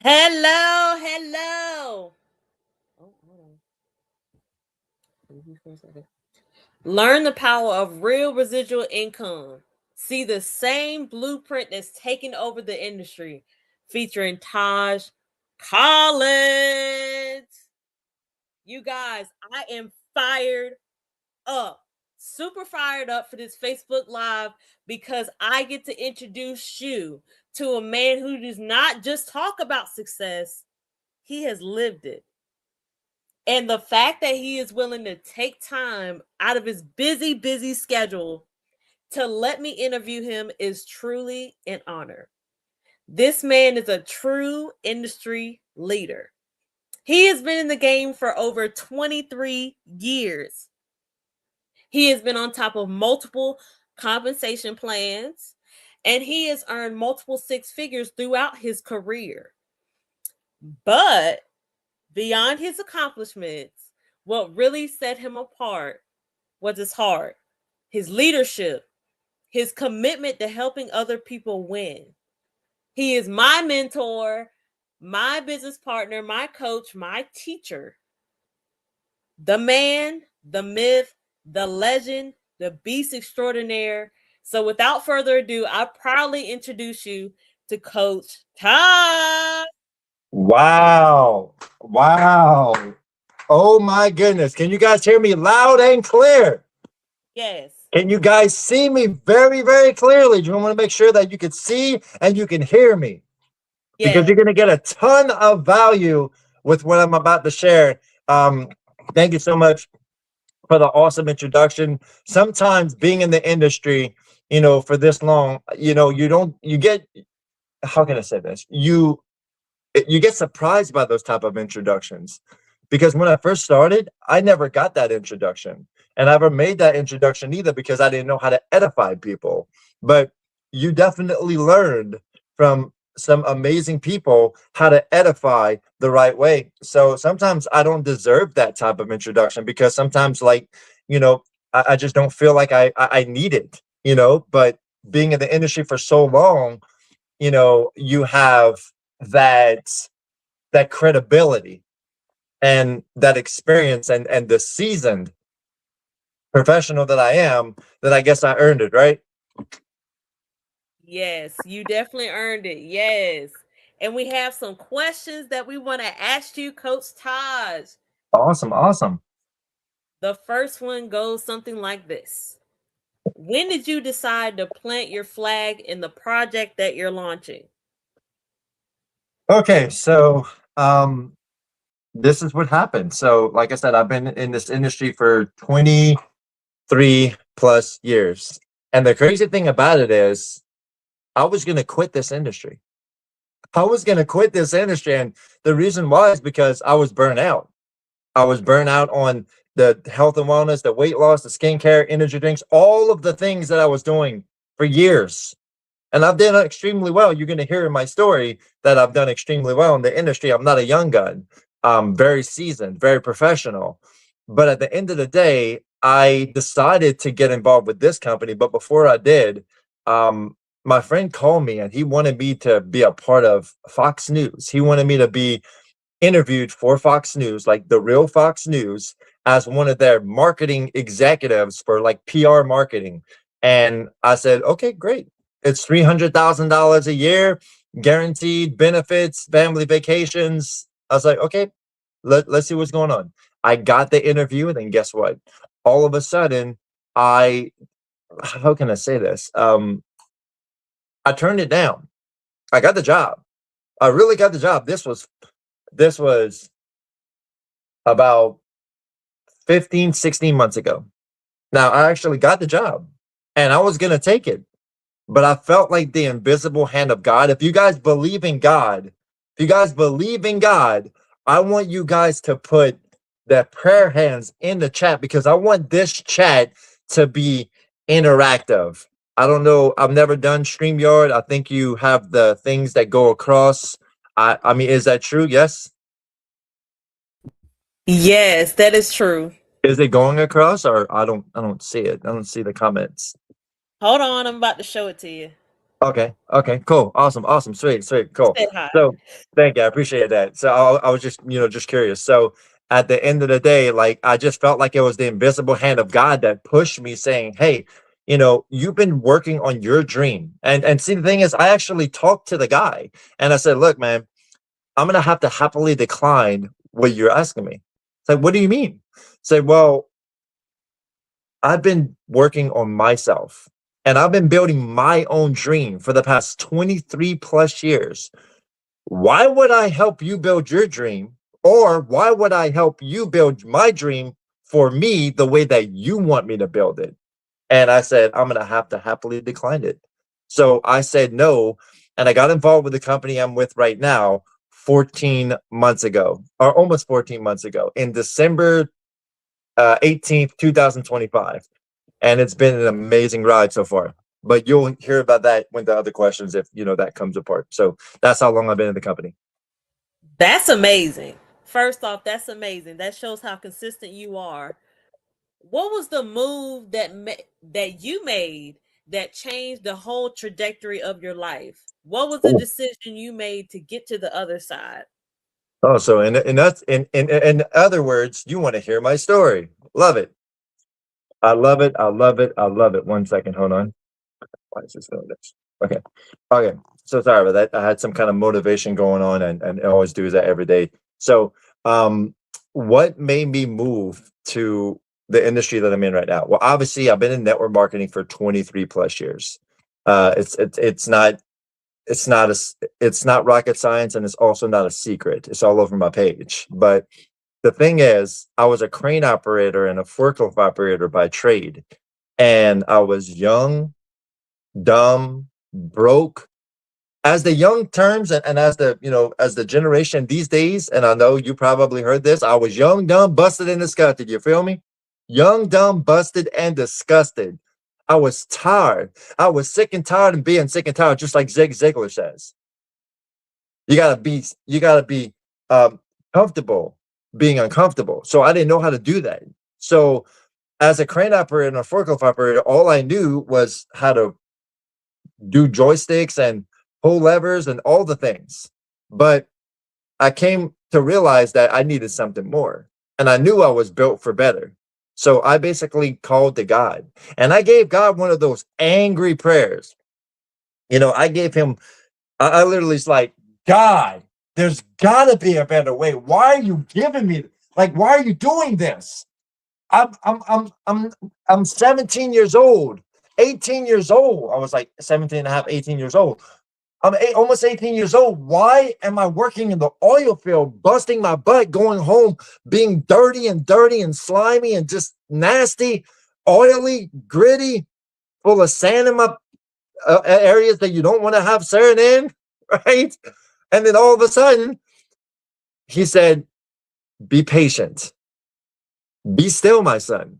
Hello, hello. Oh, hold on. Learn the power of real residual income. See the same blueprint that's taking over the industry, featuring Taj Collins. You guys, I am fired up. Super fired up for this Facebook Live because I get to introduce you to a man who does not just talk about success, he has lived it. And the fact that he is willing to take time out of his busy schedule to let me interview him is truly an honor. This man is a true industry leader. He has been in the game for over 23 years. He has been on top of multiple compensation plans, and he has earned multiple six figures throughout his career. But beyond his accomplishments, what really set him apart was his heart, his leadership, his commitment to helping other people win. He is my mentor, my business partner, my coach, my teacher, the man, the myth, the legend, the beast extraordinaire. So without further ado, I proudly introduce you to Coach Todd. Wow. Wow. Oh my goodness. Can you guys hear me loud and clear? Yes. Can you guys see me very, very clearly? You want to make sure that you can see and you can hear me because Yes. you're going to get a ton of value with what I'm about to share. Thank you so much for the awesome introduction. Sometimes being in the industry, for this long, you get, how can I say this? You get surprised by those type of introductions because when I first started, I never got that introduction, and I never made that introduction either because I didn't know how to edify people. But you definitely learned from some amazing people how to edify the right way. So sometimes I don't deserve that type of introduction because sometimes, like, you know, I just don't feel like I need it, but being in the industry for so long, you have that that credibility and that experience and the seasoned professional that I am, that I guess I earned it, right? Yes, you definitely earned it. Yes. And we have some questions that we want to ask you, Coach Taj. Awesome, awesome. The first one goes something like this. When did you decide to plant your flag in the project that you're launching? Okay, so um this is what happened. So like I said, I've been in this industry for 23 plus years. And the crazy thing about it is I was going to quit this industry. I was going to quit this industry, and the reason why is because I was burnt out. I was burnt out on the health and wellness, the weight loss, the skincare, energy drinks, all of the things that I was doing for years. And I've done extremely well. You're going to hear in my story that I've done extremely well in the industry. I'm not a young gun. I'm very seasoned, very professional. But at the end of the day, I decided to get involved with this company. But before I did, my friend called me and he wanted me to be a part of Fox News. He wanted me to be interviewed for Fox News, like the real Fox News, as one of their marketing executives for like PR marketing. And I said, okay, great. It's $300,000 a year, guaranteed benefits, family vacations. I was like, okay, let's see what's going on. I got the interview, and then guess what? All of a sudden, I how can I say this? I turned it down. I got the job. I really got the job. This was about 15, 16 months ago. Now, I actually got the job and I was going to take it, but I felt like the invisible hand of God. If you guys believe in God, if you guys believe in God, I want you guys to put the prayer hands in the chat because I want this chat to be interactive. I don't know. I've never done StreamYard. I think you have the things that go across. I mean, is that true? Yes. Yes, that is true. Is it going across, or I don't see it. I don't see the comments. Hold on, I'm about to show it to you. Okay. Okay. Cool. Awesome. Awesome. Sweet. Sweet. Cool. Said hi. So thank you. I appreciate that. So I was just, just curious. So at the end of the day, like I just felt like it was the invisible hand of God that pushed me saying, hey, you've been working on your dream. And see, the thing is, I actually talked to the guy and I said, look, man, I'm gonna have to happily decline what you're asking me. It's like, what do you mean? Say, well, I've been working on myself and I've been building my own dream for the past 23 plus years. Why would I help you build your dream? Or why would I help you build my dream for me the way that you want me to build it? And I said, I'm going to have to happily decline it. So I said no. And I got involved with the company I'm with right now 14 months ago, or almost 14 months ago, in December 18th, 2025. And it's been an amazing ride so far. But you'll hear about that when the other questions, if that comes apart. So that's how long I've been in the company. That's amazing. First off, that's amazing. That shows how consistent you are. What was the move that you made that changed the whole trajectory of your life? What was the Oh, decision you made to get to the other side? so in other words, you want to hear my story. Love it. I love it. I love it. I love it. 1 second. Hold on. Why is this doing this? Okay. Okay. So sorry about that. I had some kind of motivation going on and I always do that every day. So what made me move to the industry that I'm in right now? Well, obviously I've been in network marketing for 23 plus years. It's not rocket science and it's also not a secret. It's all over my page. But the thing is, I was a crane operator and a forklift operator by trade. And I was young, dumb, broke. As the young terms and as the generation these days, and I know you probably heard this, I was young, dumb, busted, and disgusted. You feel me? Young, dumb, busted, and disgusted. I was tired. I was sick and tired of being sick and tired, just like Zig Ziglar says. You gotta be um, comfortable being uncomfortable. So I didn't know how to do that. So as a crane operator and a forklift operator, all I knew was how to do joysticks and pull levers and all the things. But I came to realize that I needed something more. And I knew I was built for better. So I basically called to God. And I gave God one of those angry prayers. I gave him, I literally was like, God, there's gotta be a better way. Why are you giving me like why are you doing this? I'm 17 years old, 18 years old. I was like 17 and a half, 18 years old. Almost 18 years old. Why am I working in the oil field, busting my butt, going home, being dirty and slimy and just nasty, oily, gritty, full of sand in my areas that you don't want to have sand in, right? And then all of a sudden, he said, be patient. Be still, my son.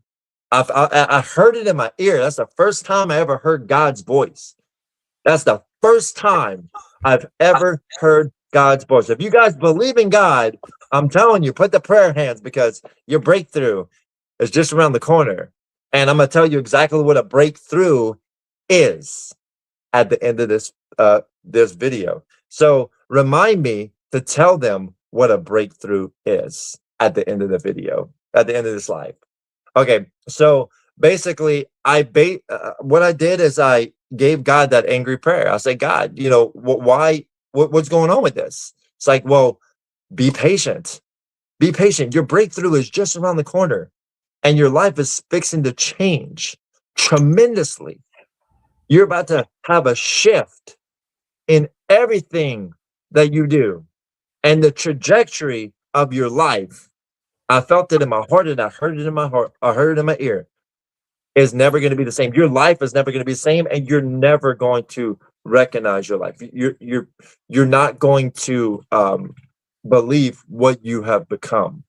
I heard it in my ear. That's the first time I ever heard God's voice. That's the first time I've ever heard God's voice. If you guys believe in God, I'm telling you, put the prayer hands because your breakthrough is just around the corner. And I'm going to tell you exactly what a breakthrough is at the end of this video. So remind me to tell them what a breakthrough is at the end of the video, at the end of this live. Okay, so basically, what I did is I gave God that angry prayer. I said, God, why? What's going on with this? It's like, well, be patient. Be patient. Your breakthrough is just around the corner, and your life is fixing to change tremendously. You're about to have a shift in everything that you do, and the trajectory of your life. I felt it in my heart, and I heard it in my heart. I heard it in my ear is never going to be the same. Your life is never going to be the same, and you're never going to recognize your life. You're not going to believe what you have become.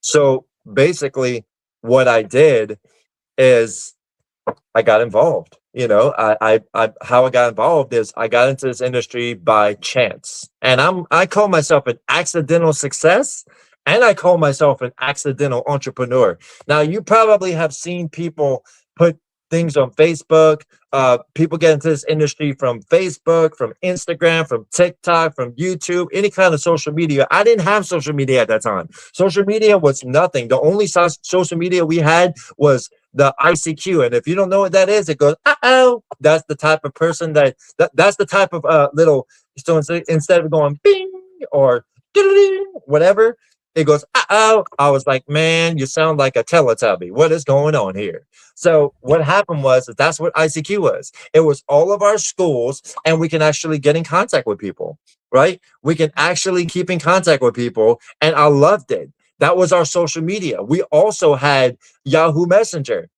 So basically, what I did is I got involved. How I got involved is I got into this industry by chance, and I call myself an accidental success, and I call myself an accidental entrepreneur. Now, you probably have seen people put things on Facebook. People get into this industry from Facebook, from Instagram, from TikTok, from YouTube, any kind of social media. I didn't have social media at that time. Social media was nothing. The only social media we had was the ICQ. And if you don't know what that is, it goes, uh-oh. That's the type of person that's the type of little, so instead of going bing or whatever, it goes, uh-oh. I was like, man, you sound like a Teletubby. What is going on here? So what happened was that's what ICQ was. It was all of our schools, and we can actually get in contact with people, right? We can actually keep in contact with people, and I loved it. That was our social media. We also had Yahoo Messenger.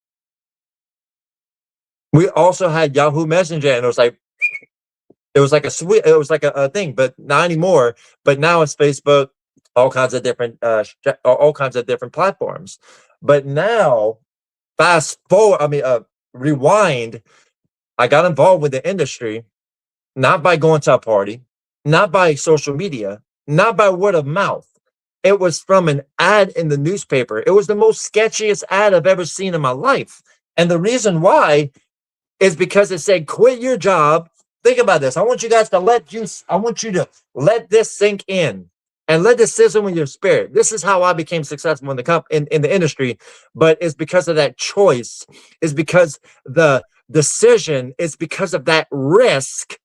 We also had Yahoo Messenger, and it was like a sweet, it was like a thing, but not anymore. But now it's Facebook, all kinds of different, all kinds of different platforms. But now, fast forward, rewind. I got involved with the industry not by going to a party, not by social media, not by word of mouth. It was from an ad in the newspaper. It was the most sketchiest ad I've ever seen in my life. And the reason why is because it said, quit your job. Think about this. I want you to let this sink in and let this sizzle in your spirit. This is how I became successful in in the industry, but it's because of that choice. It's because the decision is because of that risk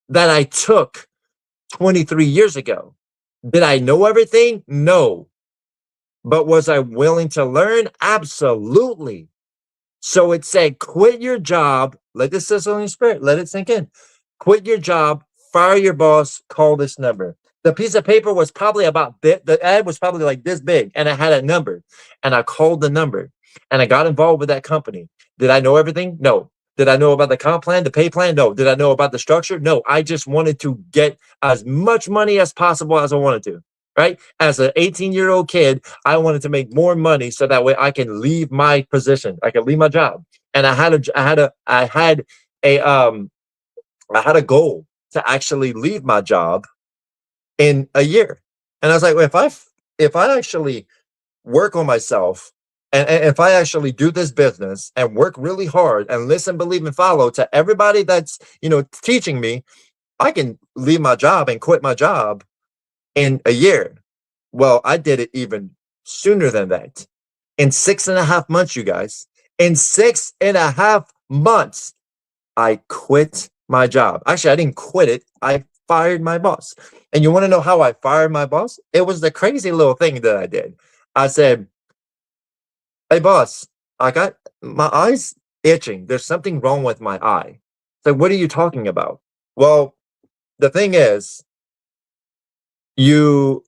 that I took 23 years ago. Did I know everything? No. But was I willing to learn? Absolutely. So it said, quit your job. Let this sizzle in your spirit. Let it sink in. Quit your job. Fire your boss. Call this number. The piece of paper was probably the ad was probably like this big, and it had a number. And I called the number, and I got involved with that company. Did I know everything? No. Did I know about the comp plan, the pay plan? No. Did I know about the structure? No. I just wanted to get as much money as possible as I wanted to. Right? As an 18-year-old kid, I wanted to make more money so that way I can leave my position. I can leave my job. And I had a goal to actually leave my job in a year. And I was like, well, if I actually work on myself, and if I actually do this business and work really hard and listen, believe, and follow to everybody that's, teaching me, I can leave my job and quit my job in a year. Well, I did it even sooner than that. In 6.5 months, you guys, in 6.5 months, I quit my job. Actually, I didn't quit it. I fired my boss. And you want to know how I fired my boss? It was the crazy little thing that I did. I said, hey, boss, I got my eyes itching. There's something wrong with my eye. So, what are you talking about? Well, the thing is, you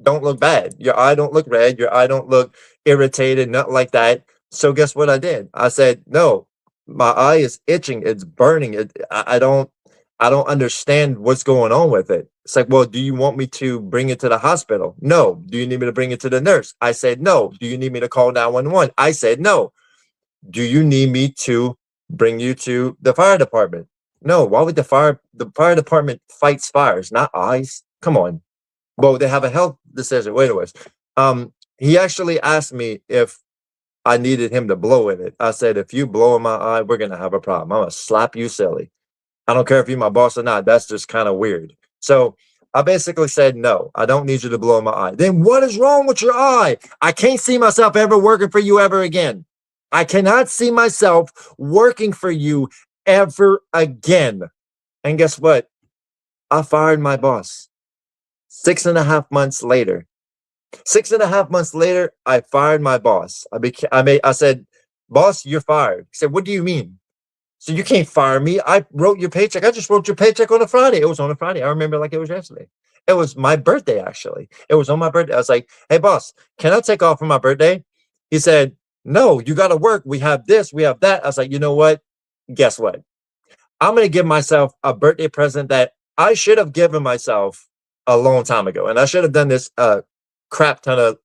don't look bad. Your eye don't look red. Your eye don't look irritated, nothing like that. So guess what I did? I said, no, my eye is itching. It's burning. I don't understand what's going on with it. It's like, well, do you want me to bring it to the hospital? No. Do you need me to bring it to the nurse? I said, no. Do you need me to call 911? I said, no. Do you need me to bring you to the fire department? No. Why would the fire department fights fires, not eyes? Come on. Well, they have a health decision. Wait a minute. He actually asked me if I needed him to blow in it. I said, if you blow in my eye, we're gonna have a problem. I'm gonna slap you silly. I don't care if you're my boss or not. That's just kind of weird. So I basically said, no, I don't need you to blow in my eye. Then what is wrong with your eye? I can't see myself ever working for you ever again. I cannot see myself working for you ever again. And guess what? I fired my boss. 6.5 months later. 6.5 months later, I fired my boss. I said, boss, you're fired. He said, what do you mean? So you can't fire me. I wrote your paycheck. I just wrote your paycheck on a Friday. It was on a Friday. I remember like it was yesterday. It was my birthday, actually. It was on my birthday. I was like, hey, boss, can I take off for my birthday? He said, no, you got to work. We have this, we have that. I was like, you know what? Guess what? I'm going to give myself a birthday present that I should have given myself a long time ago. And I should have done this crap ton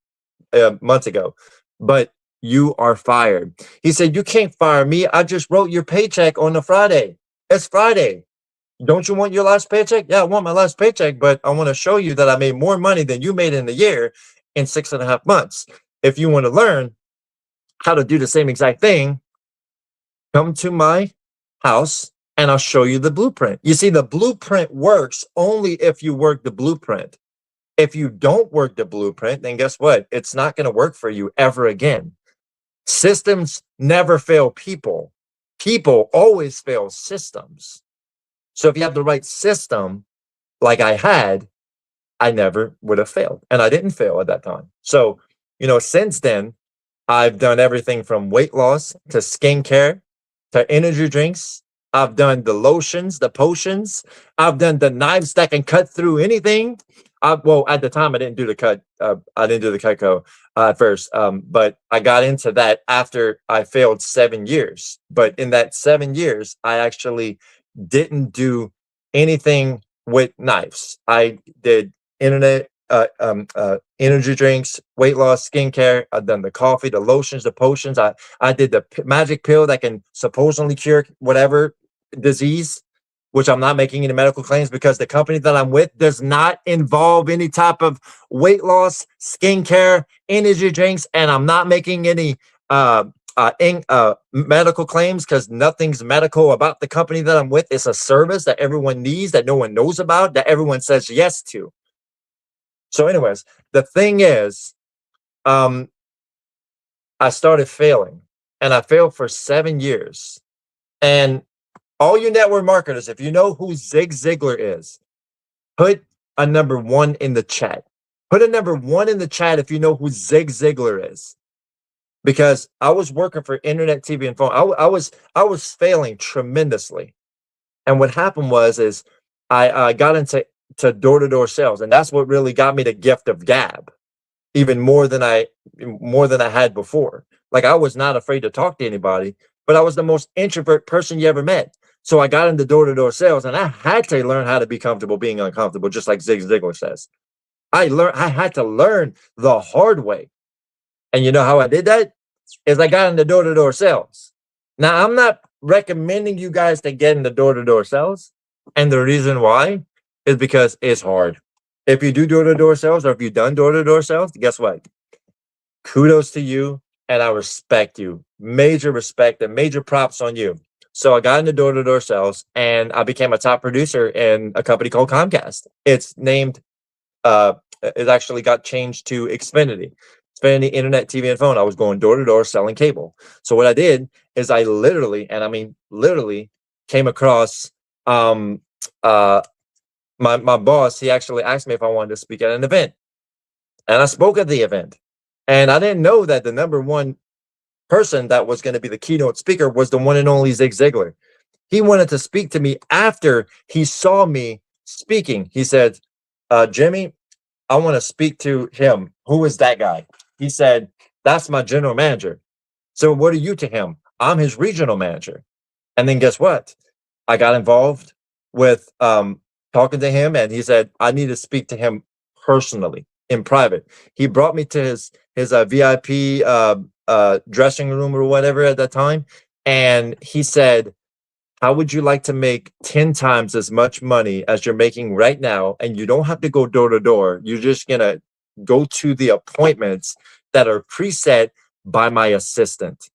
of months ago. But you are fired. He said, you can't fire me. I just wrote your paycheck on a Friday. It's Friday. Don't you want your last paycheck? Yeah, I want my last paycheck, but I want to show you that I made more money than you made in a year in 6.5 months. If you want to learn how to do the same exact thing Come to my house and I'll show you the blueprint. You see, the blueprint works only if you work the blueprint. If you don't work the blueprint, then guess what? It's not going to work for you ever again. Systems never fail people. People always fail systems. So if you have the right system, like I had, I never would have failed. And I didn't fail at that time. So, since then, I've done everything from weight loss to skincare to energy drinks. I've done the lotions, the potions. I've done the knives that can cut through anything. Well, at the time, I didn't do the cut. I didn't do the Cutco at first, but I got into that after I failed 7 years. But in that 7 years, I actually didn't do anything with knives. I did internet energy drinks, weight loss, skincare. I've done the coffee, the lotions, the potions. I did the magic pill that can supposedly cure whatever disease, which I'm not making any medical claims because the company that I'm with does not involve any type of weight loss, skincare, energy drinks, and I'm not making any medical claims because nothing's medical about the company that I'm with. It's a service that everyone needs, that no one knows about, that everyone says yes to. So, anyways, the thing is, I started failing, and I failed for 7 years. And all you network marketers, if you know who Zig Ziglar is, put a number one in the chat. Put a number one in the chat if you know who Zig Ziglar is, because I was working for internet, TV, and phone. I was failing tremendously, and what happened is I got into door-to-door sales, and that's what really got me the gift of gab, even more than I had before. Like, I was not afraid to talk to anybody, but I was the most introvert person you ever met. So I got into door-to-door sales, and I had to learn how to be comfortable being uncomfortable, just like Zig Ziglar says. I had to learn the hard way. And you know how I did that? Is I got into door-to-door sales. Now, I'm not recommending you guys to get into door-to-door sales. And the reason why is because it's hard. If you do door-to-door sales, or if you've done door-to-door sales, guess what? Kudos to you, and I respect you. Major respect and major props on you. So I got into door-to-door sales, and I became a top producer in a company called Comcast. It's named, it actually got changed to Xfinity. Xfinity Internet, TV, and Phone. I was going door-to-door selling cable. So what I did is I literally, and I mean literally, came across my boss. He actually asked me if I wanted to speak at an event, and I spoke at the event. And I didn't know that the number one person that was going to be the keynote speaker was the one and only Zig Ziglar. He wanted to speak to me after he saw me speaking. He said, Jimmy, I want to speak to him. Who is that guy? He said, that's my general manager. So what are you to him? I'm his regional manager. And then guess what? I got involved with talking to him, and he said, I need to speak to him personally in private. He brought me to his VIP dressing room or whatever at that time. And he said, how would you like to make 10 times as much money as you're making right now? And you don't have to go door to door. You're just going to go to the appointments that are preset by my assistant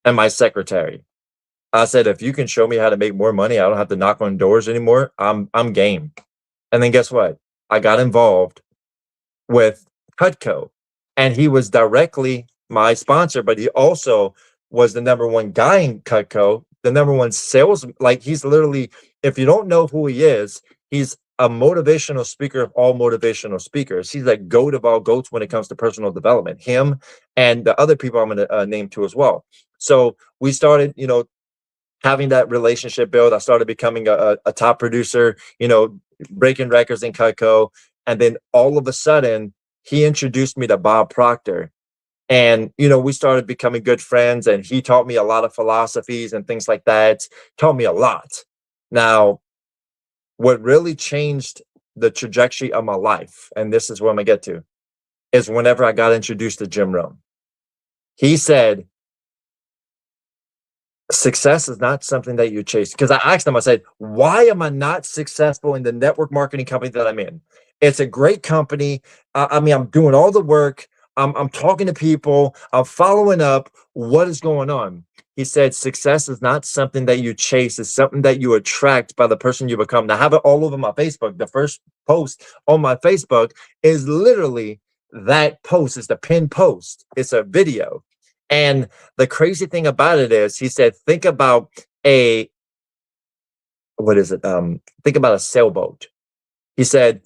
and my secretary. I said, if you can show me how to make more money, I don't have to knock on doors anymore. I'm game. And then guess what? I got involved with Cutco, and he was directly my sponsor, but he also was the number one guy in Cutco, the number one sales. Like, he's literally, if you don't know who he is, he's a motivational speaker of all motivational speakers. He's like goat of all goats when it comes to personal development. Him and the other people I'm going to name too as well. So we started, having that relationship build. I started becoming a top producer, breaking records in Cutco. And then all of a sudden, he introduced me to Bob Proctor. And, we started becoming good friends, and he taught me a lot of philosophies and things like that. Taught me a lot. Now, what really changed the trajectory of my life, and this is where I'm going to get to, is whenever I got introduced to Jim Rohn. He said, success is not something that you chase. Because I asked him, I said, why am I not successful in the network marketing company that I'm in? It's a great company. I mean, I'm doing all the work. I'm talking to people, I'm following up. What is going on? He said, success is not something that you chase, it's something that you attract by the person you become. Now, I have it all over my Facebook. The first post on my Facebook is literally that post. It's the pinned post, it's a video. And the crazy thing about it is, he said, think about a, what is it? Think about a sailboat. He said,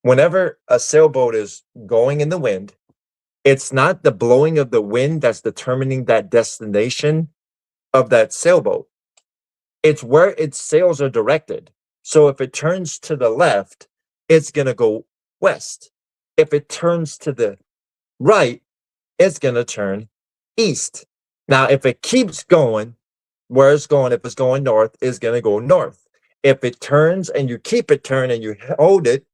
whenever a sailboat is going in the wind, it's not the blowing of the wind that's determining that destination of that sailboat. It's where its sails are directed. So if it turns to the left, it's going to go west. If it turns to the right, it's going to turn east. Now, if it keeps going where it's going, if it's going north, it's going to go north. If it turns and you keep it turned and you hold it,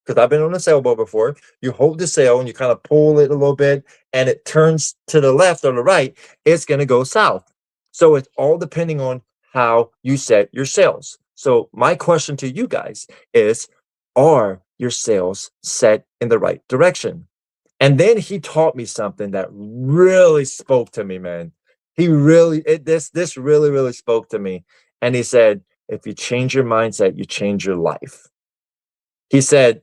because I've been on a sailboat before, you hold the sail and you kind of pull it a little bit and it turns to the left or the right, it's going to go south. So it's all depending on how you set your sails. So my question to you guys is, are your sails set in the right direction? And then he taught me something that really spoke to me, man. He really, this really, really spoke to me. And he said, if you change your mindset, you change your life. He said,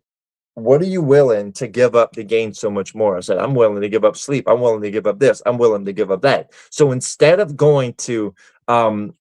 what are you willing to give up to gain so much more? I said, I'm willing to give up sleep. I'm willing to give up this. I'm willing to give up that. So instead of going to um,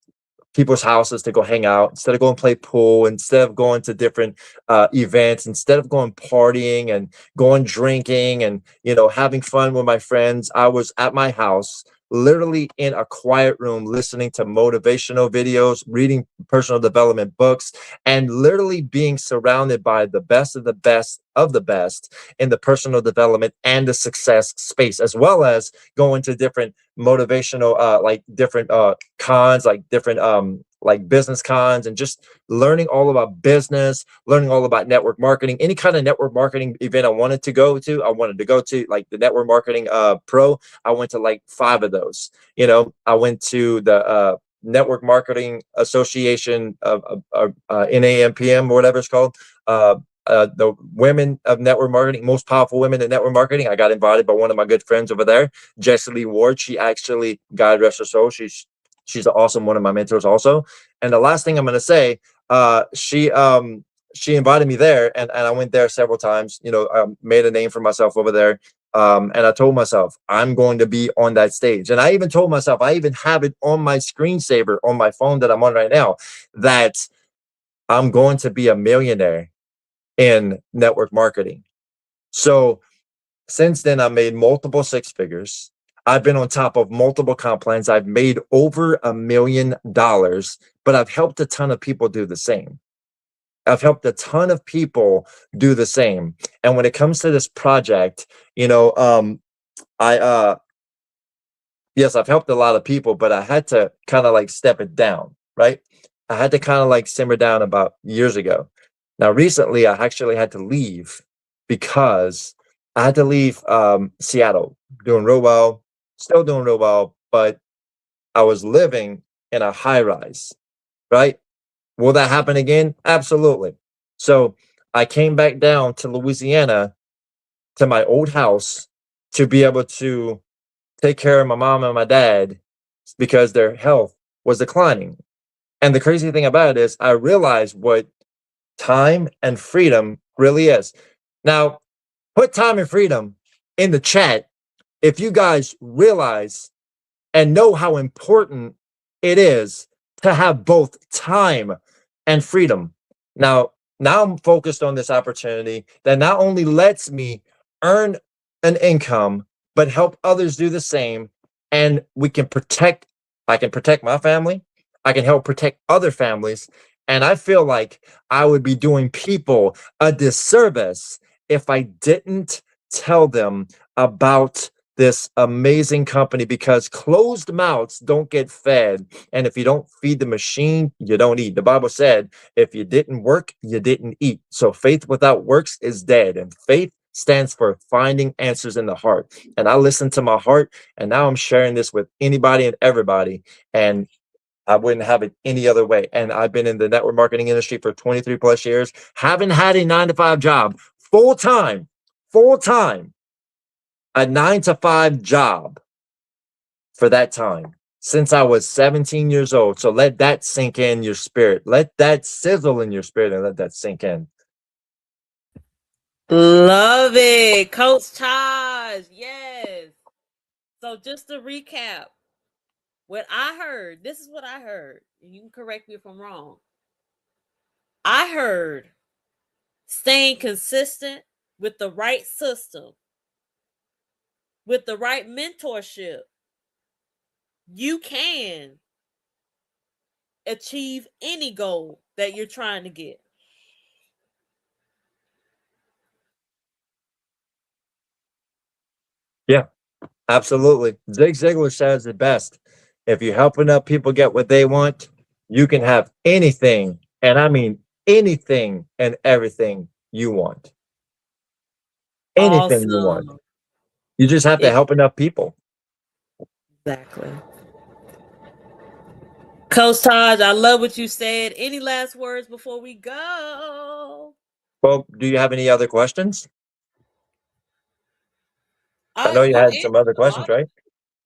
people's houses to go hang out, instead of going play pool, instead of going to different events, instead of going partying and going drinking and, you know, having fun with my friends, I was at my house, literally in a quiet room, listening to motivational videos, reading personal development books, and literally being surrounded by the best of the best of the best in the personal development and the success space, as well as going to different motivational like different cons, like different like business cons, and just learning all about business, learning all about network marketing. Any kind of network marketing event I wanted to go to, I wanted to go to, like the network marketing pro. I went to like 5 of those. You know, I went to the network marketing association of NAMPM or whatever it's called. The women of network marketing, most powerful women in network marketing. I got invited by one of my good friends over there, Jessie Lee Ward. She actually, God rest her soul, she's an awesome one of my mentors also. And the last thing I'm going to say, she invited me there, and I went there several times. You know, I made a name for myself over there. And I told myself I'm going to be on that stage. And I even told myself, I even have it on my screensaver on my phone that I'm on right now, that I'm going to be a millionaire in network marketing. So since then, I made multiple 6 figures. I've been on top of multiple comp plans. I've made over $1 million, but I've helped a ton of people do the same. I've helped a ton of people do the same. And when it comes to this project, you know, I yes, I've helped a lot of people, but I had to kind of like step it down, right? I had to kind of like simmer down about years ago. Now, recently, I actually had to leave because I had to leave Seattle, doing real well, still doing real well, but I was living in a high rise, right? Will that happen again? Absolutely. So I came back down to Louisiana, to my old house, to be able to take care of my mom and my dad because their health was declining. And the crazy thing about it is, I realized what time and freedom really is. Now, put time and freedom in the chat if you guys realize and know how important it is to have both time and freedom. Now, now I'm focused on this opportunity that not only lets me earn an income, but help others do the same. And we can protect, I can protect my family. I can help protect other families. And I feel like I would be doing people a disservice if I didn't tell them about this amazing company, because closed mouths don't get fed. And if you don't feed the machine, you don't eat. The Bible said, if you didn't work, you didn't eat. So faith without works is dead. And faith stands for finding answers in the heart. And I listened to my heart, and now I'm sharing this with anybody and everybody. And I wouldn't have it any other way. And I've been in the network marketing industry for 23 plus years, haven't had a 9 to 5 job, full time, a 9 to 5 job for that time since I was 17 years old. So let that sink in your spirit. Let that sizzle in your spirit and let that sink in. Love it. Coach Taj. Yes. So just to recap, what I heard, this is what I heard. You can correct me if I'm wrong. I heard staying consistent with the right system, with the right mentorship, you can achieve any goal that you're trying to get. Yeah, absolutely. Zig Ziglar says it best. If you're helping up people get what they want, you can have anything, and I mean anything and everything you want. Anything you want. Awesome. You just have to help enough people. Exactly. Coach Taj, I love what you said. Any last words before we go? Well, do you have any other questions? I know you You had some other answered a questions, lot of. right?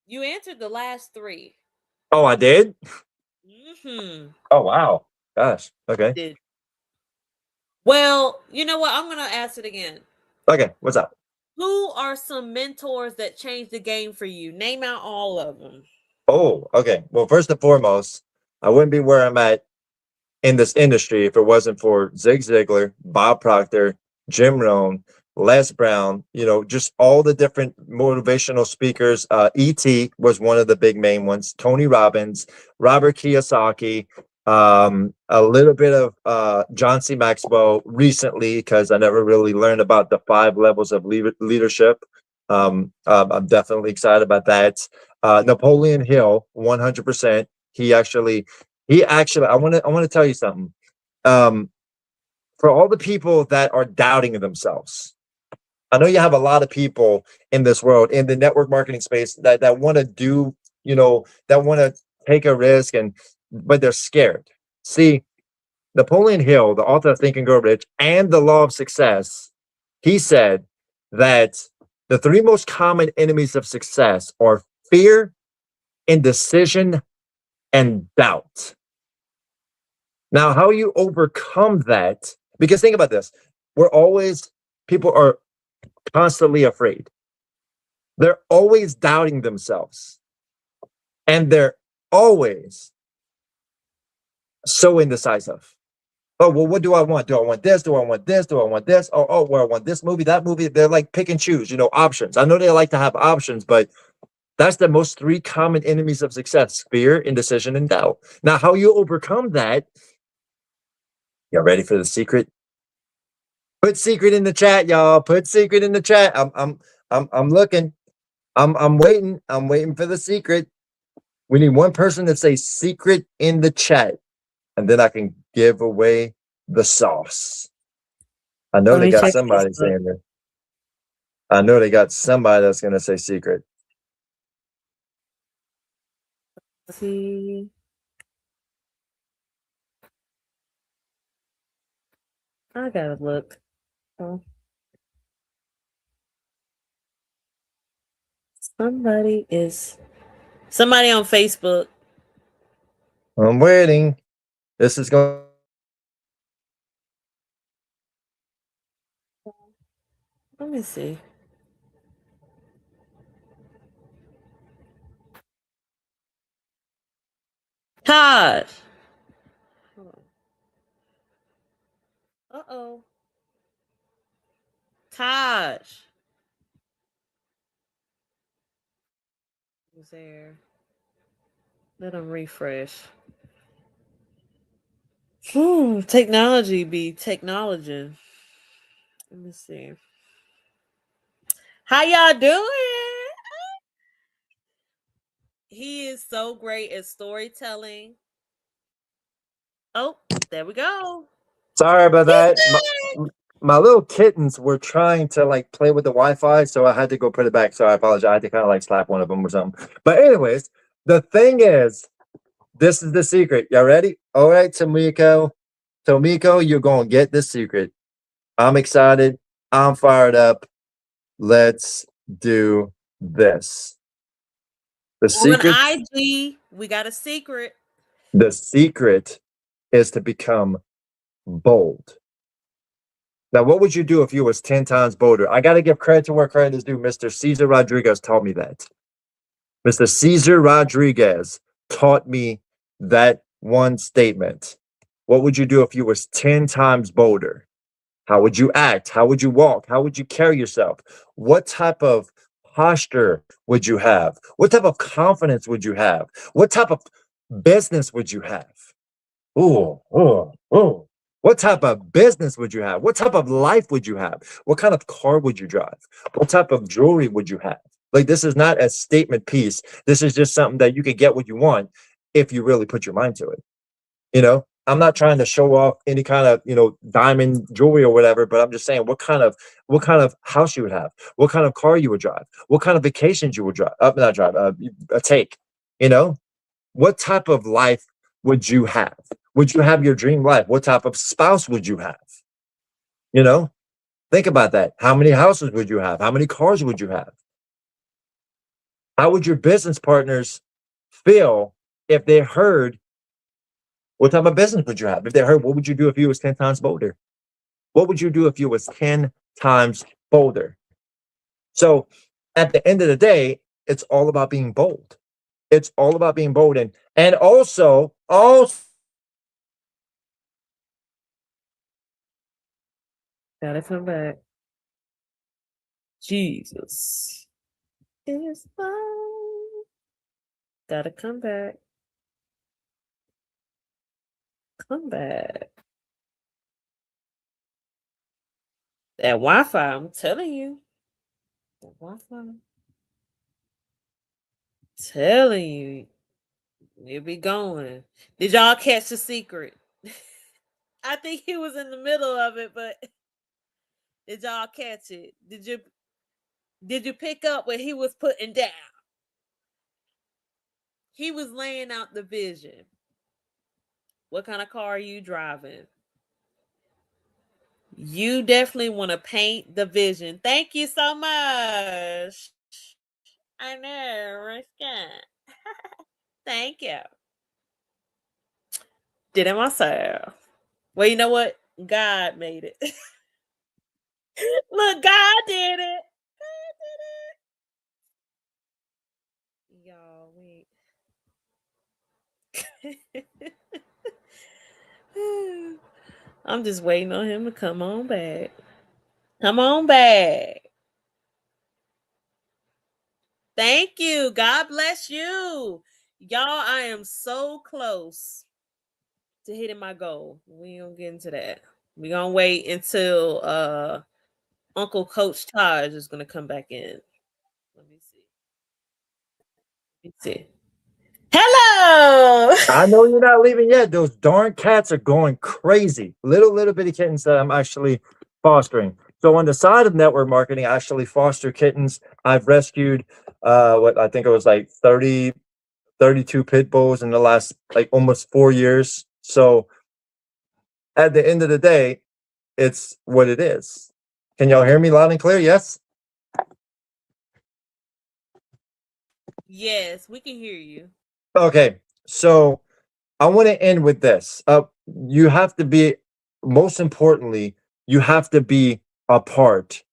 You answered the last three. Oh, I did? Mm-hmm. Oh, wow. Gosh. Okay. Did. Well, you know what? I'm gonna ask it again. Okay. What's up? Who are some mentors that changed the game for you? Name out all of them. Oh, okay. Well, first and foremost, I wouldn't be where I'm at in this industry if it wasn't for Zig Ziglar, Bob Proctor, Jim Rohn, Les Brown, just all the different motivational speakers. E.T. was one of the big main ones, Tony Robbins, Robert Kiyosaki, a little bit of John C. Maxwell recently, because I never really learned about the 5 levels of leadership. I'm definitely excited about that. Napoleon Hill, 100%. He actually, I want to tell you something. Um, for all the people that are doubting themselves, I know you have a lot of people in this world in the network marketing space that want to do, that want to take a risk but they're scared. See, Napoleon Hill, the author of Think and Grow Rich and the Law of Success, he said that the 3 most common enemies of success are fear, indecision, and doubt. Now, how you overcome that, because think about this, people are constantly afraid. They're always doubting themselves. And they're always so indecisive. Oh, well, what do I want? Do I want this? Do I want this? Do I want this? Well, I want this movie, that movie. They're like pick and choose, options. I know they like to have options, but that's the most 3 common enemies of success: fear, indecision, and doubt. Now, how you overcome that, you ready for the secret? Put secret in the chat, y'all. Put secret in the chat. I'm looking. I'm waiting. I'm waiting for the secret. We need one person to say secret in the chat, and then I can give away the sauce. I know Let they me got check this somebody out. saying it. I know they got somebody that's gonna say secret. See. I gotta look. Oh, somebody on Facebook. I'm waiting. This is going. Let me see. Todd. Uh-oh. Todd. Who's there? Let them refresh. Technology be technology. Let me see. How y'all doing? He is so great at storytelling. Oh, there we go. Sorry about He's that. back. My little kittens were trying to like play with the Wi-Fi, so I had to go put it back. So I apologize. I had to kind of like slap one of them or something. But anyways, the thing is, this is the secret. Y'all ready? All right, Tomiko. Tomiko, you're gonna get the secret. I'm excited. I'm fired up. Let's do this. The On secret, IG, we got a secret. the secret is to become bold. Now, what would you do if you was 10 times bolder? I got to give credit to where credit is due. Mr. Cesar Rodriguez taught me that. Mr. Cesar Rodriguez taught me that one statement. What would you do if you was 10 times bolder? How would you act? How would you walk? How would you carry yourself? What type of posture would you have? What type of confidence would you have? What type of business would you have? Ooh, ooh, ooh. What type of business would you have? What type of life would you have? What kind of car would you drive? What type of jewelry would you have? Like, this is not a statement piece. This is just something that you can get what you want if you really put your mind to it. I'm not trying to show off any kind of, diamond jewelry or whatever, but I'm just saying what kind of house you would have, what kind of car you would drive, what kind of vacations you would drive, not drive, take, you know, what type of life would you have? Would you have your dream life? What type of spouse would you have? You know, think about that. How many houses would you have? How many cars would you have? How would your business partners feel if they heard what type of business would you have? If they heard, what would you do if you was 10 times bolder? What would you do if you was 10 times bolder? So at the end of the day, it's all about being bold. It's all about being bold. And also, Gotta come back. Jesus is mine. Gotta come back. Come back. That Wi-Fi, I'm telling you. That Wi-Fi. Telling you. You'll be going. Did y'all catch the secret? I think he was in the middle of it, but did y'all catch it? Did you pick up what he was putting down? He was laying out the vision. What kind of car are you driving? You definitely want to paint the vision. Thank you so much. I know, Riskin. Thank you. Did it myself. Well, you know what? God made it. Look, God did it. God did it. Y'all, wait. I'm just waiting on him to come on back. Come on back. Thank you. God bless you. Y'all, I am so close to hitting my goal. We don't get into that. We're gonna wait until Uncle Coach Taj is gonna come back in. Let me see. Let me see. Hello. I know you're not leaving yet. Those darn cats are going crazy. Little bitty kittens that I'm actually fostering. So on the side of network marketing, I actually foster kittens. I've rescued what I think it was like 30, 32 pit bulls in the last like almost 4 years. So at the end of the day, it's what it is. Can y'all hear me loud and clear? Yes. Yes, we can hear you. Okay. So I want to end with this. You have to be, most importantly, you have to be a part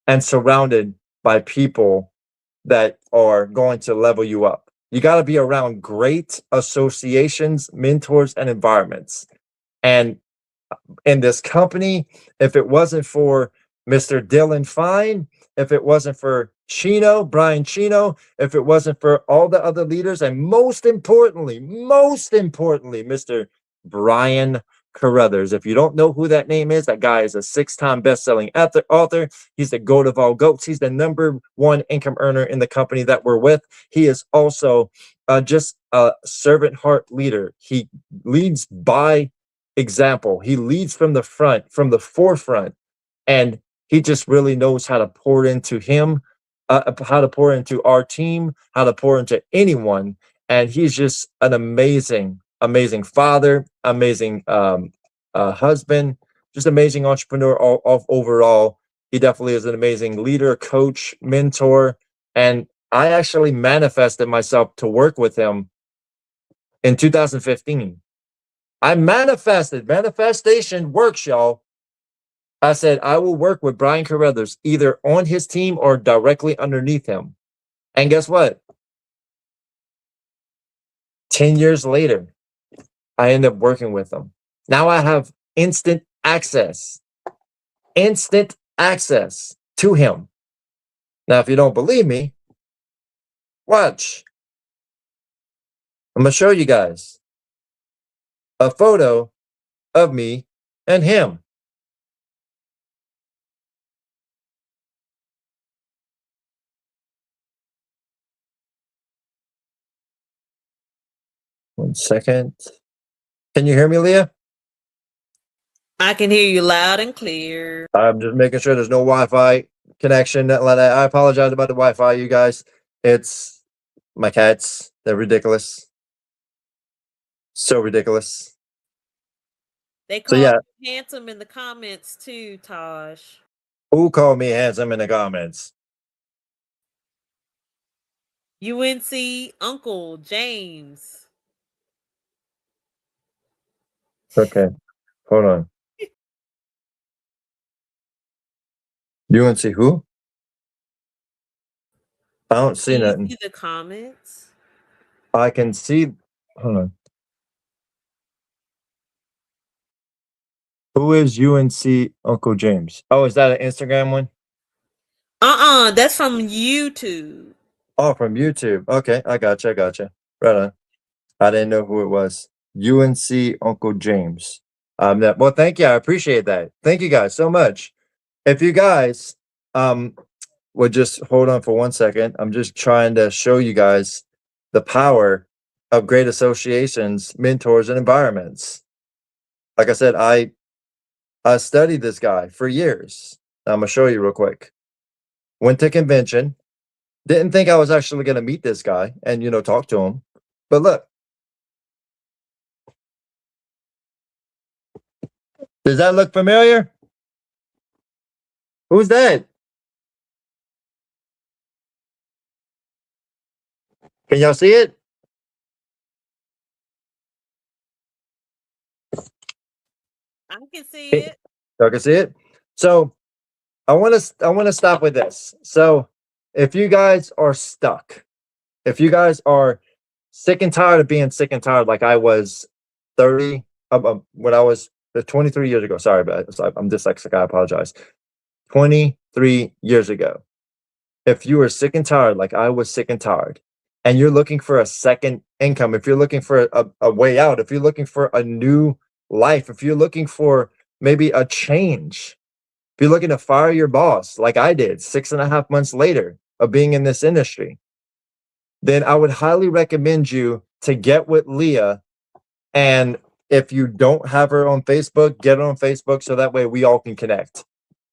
and surrounded by people that are going to level you up. You got to be around great associations, mentors, and environments. And in this company, if it wasn't for Mr. Dylan Fine, if it wasn't for Brian Chino, if it wasn't for all the other leaders, and most importantly, Mr. Brian Carruthers. If you don't know who that name is, that guy is a 6-time best-selling author. He's the goat of all goats. He's the number one income earner in the company that we're with. He is also just a servant heart leader. He leads by example. He leads from the front, from the forefront, and he just really knows how to pour into how to pour into our team, how to pour into anyone. And he's just an amazing father, amazing husband, just amazing entrepreneur overall. He definitely is an amazing leader, coach, mentor, and I actually manifested myself to work with him in 2015. I manifested. Manifestation works, y'all. I said I will work with Brian Carruthers either on his team or directly underneath him. And guess what? 10 years later, I end up working with him. Now I have instant access to him. Now, if you don't believe me, watch. I'm going to show you guys a photo of me and him. One second. Can you hear me, Leah? I can hear you loud and clear. I'm just making sure there's no Wi-Fi connection. I apologize about the Wi-Fi, you guys. It's my cats. They're ridiculous. So ridiculous. They So call yeah, you handsome in the comments too, Taj. who called me handsome in the comments? UNC Uncle James. Okay, hold on. UNC who? I don't see Do you nothing. see the comments? I can see. Hold on. Who is UNC Uncle James? Oh, is that an Instagram one? That's from YouTube. Oh, from YouTube. Okay, I gotcha. Right on. I didn't know who it was. UNC Uncle James. Well, thank you. I appreciate that. Thank you guys so much. If you guys would just hold on for 1 second, I'm just trying to show you guys the power of great associations, mentors, and environments. Like I said, I studied this guy for years. I'm gonna show you real quick. Went to convention. Didn't think I was actually gonna meet this guy and talk to him. But look, does that look familiar? Who's that? Can y'all see it? I can see Hey, it. y'all can see it. So I want to stop with this. So if you guys are stuck, if you guys are sick and tired of being sick and tired, like I was 30 when I was 23 years ago. Sorry, but I'm dyslexic. I apologize. 23 years ago. If you are sick and tired, like I was sick and tired, and you're looking for a second income, if you're looking for a way out, if you're looking for a new life, if you're looking for maybe a change, if you're looking to fire your boss, like I did 6.5 months later of being in this industry, then I would highly recommend you to get with Leah. And if you don't have her on Facebook, get her on Facebook so that way we all can connect.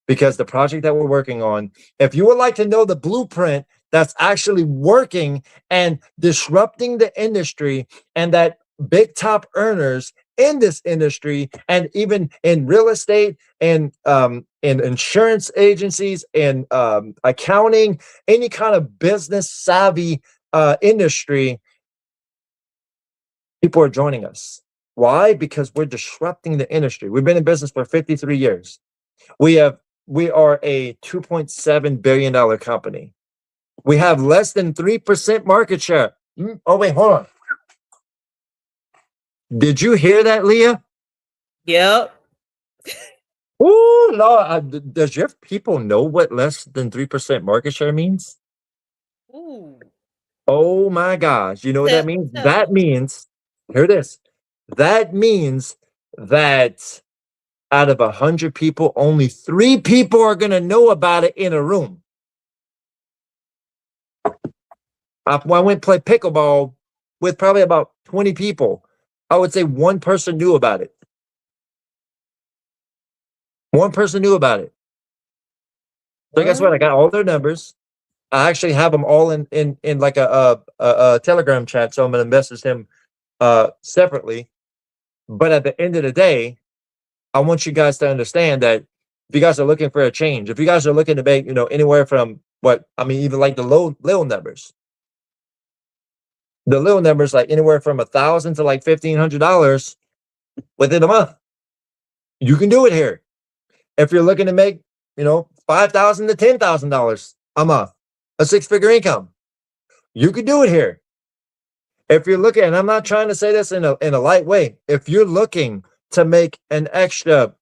Because the project that we're working on, if you would like to know the blueprint that's actually working and disrupting the industry, and that big top earners in this industry and even in real estate and in insurance agencies and accounting, any kind of business savvy industry, people are joining us. Why? Because we're disrupting the industry. We've been in business for 53 years. We are a $2.7 billion company. We have less than 3% market share. Oh, wait, hold on. Did you hear that, Leah? Yep. Ooh, no. Does your people know what less than 3% market share means? Ooh. Oh my gosh. You know what that means? Tell That us. means, hear this. That means that out of 100 people, only 3 people are going to know about it in a room. I went and played pickleball with probably about 20 people. I would say one person knew about it. One person knew about it. So guess what? I got all their numbers. I actually have them all in like a Telegram chat. So I'm going to message him separately. But at the end of the day, I want you guys to understand that if you guys are looking for a change, if you guys are looking to make, anywhere from what I mean, even like the little numbers, the little numbers like anywhere from $1,000 to like $1,500 within a month, you can do it here. If you're looking to make, $5,000 to $10,000 a month, a six-figure income, you can do it here. If you're looking, and I'm not trying to say this in a light way, if you're looking to make an extra,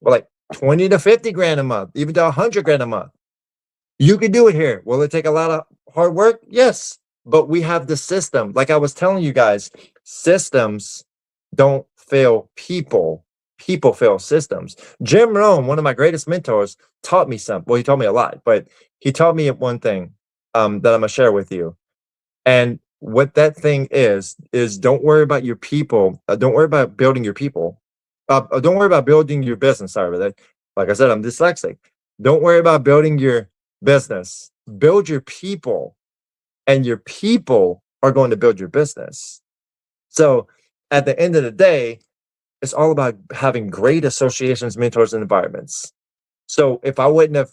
well, like 20 to 50 grand a month, even to 100 grand a month, you can do it here. Will it take a lot of hard work? Yes. But we have the system. Like I was telling you guys, systems don't fail people. People fail systems. Jim Rohn, one of my greatest mentors, taught me something. Well, he taught me a lot, but he taught me one thing that I'm going to share with you. And what that thing is don't worry about your people. Don't worry about building your people. Don't worry about building your business. Sorry about that. Like I said, I'm dyslexic. Don't worry about building your business. Build your people, and your people are going to build your business. So at the end of the day, it's all about having great associations, mentors, and environments. So if I wouldn't have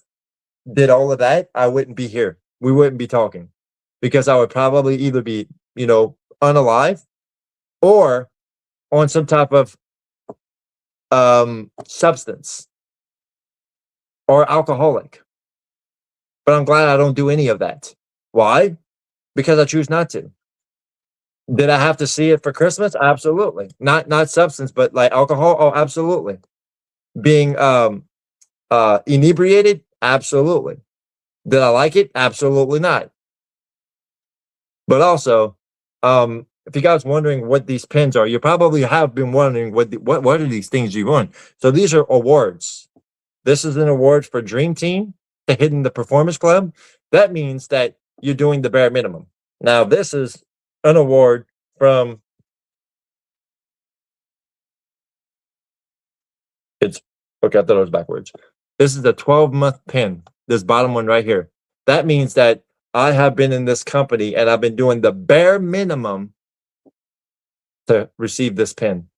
did all of that, I wouldn't be here. We wouldn't be talking because I would probably either be, unalive or on some type of substance or alcoholic. But I'm glad I don't do any of that. Why? Because I choose not to. Did I have to see it for Christmas? Absolutely. Not substance, but like alcohol. Oh, absolutely. Being inebriated? Absolutely. Did I like it? Absolutely not. But also, if you guys wondering what these pins are, you probably have been wondering what are these things you won. So these are awards. This is an award for Dream Team to Hidden the Performance Club. That means that you're doing the bare minimum. Now, this is an award from it's okay, I thought it was backwards. This is the 12-month pin, this bottom one right here. That means that I have been in this company and I've been doing the bare minimum to receive this pin.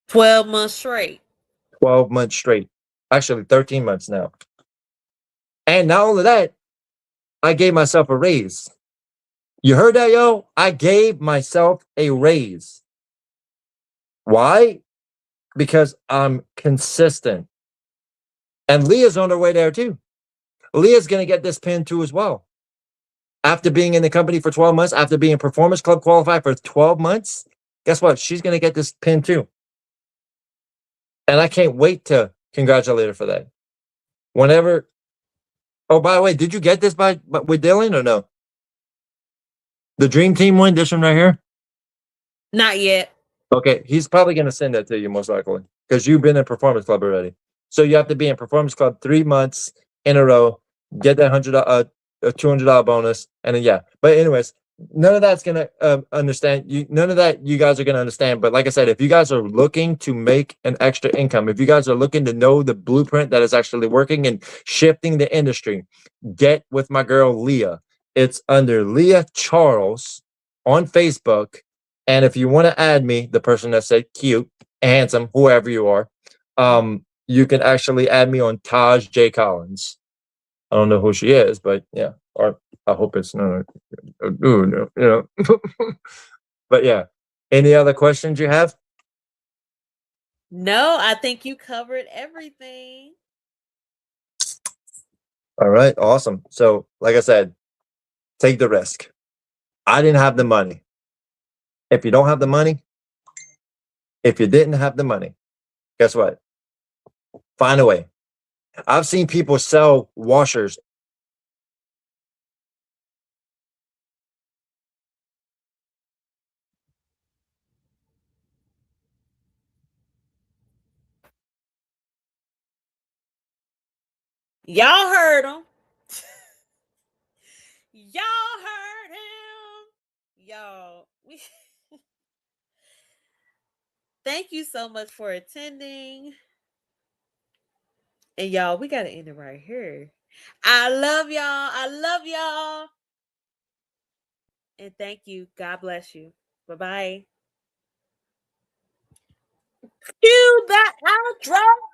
12 months straight. 12 months straight. Actually, 13 months now. And not only that, I gave myself a raise. You heard that, yo? I gave myself a raise. Why? Because I'm consistent. And Leah's on her way there too. Leah's going to get this pin too as well. After being in the company for 12 months, after being Performance Club qualified for 12 months, guess what? She's going to get this pin too. And I can't wait to congratulate her for that. Whenever, oh, by the way, did you get this with Dylan or no? The Dream Team one, this one right here? Not yet. Okay, he's probably going to send that to you most likely because you've been in Performance Club already. So you have to be in Performance Club 3 months in a row, get that $200 bonus, and then yeah. But anyways, none of that's gonna understand. None of that you guys are gonna understand. But like I said, if you guys are looking to make an extra income, if you guys are looking to know the blueprint that is actually working and shifting the industry, get with my girl Leah. It's under Leah Charles on Facebook. And if you want to add me, the person that said cute, handsome, whoever you are, you can actually add me on Taj J Collins. I don't know who she is, but yeah, or I hope it's not. But yeah, any other questions you have? No, I think you covered everything. All right, awesome. So, like I said, take the risk. I didn't have the money. If you don't have the money, if you didn't have the money, guess what? Find a way. I've seen people sell washers. Y'all heard him. Y'all heard him. Y'all, thank you so much for attending. And y'all, we got to end it right here. I love y'all. I love y'all. And thank you. God bless you. Bye bye. You that outro.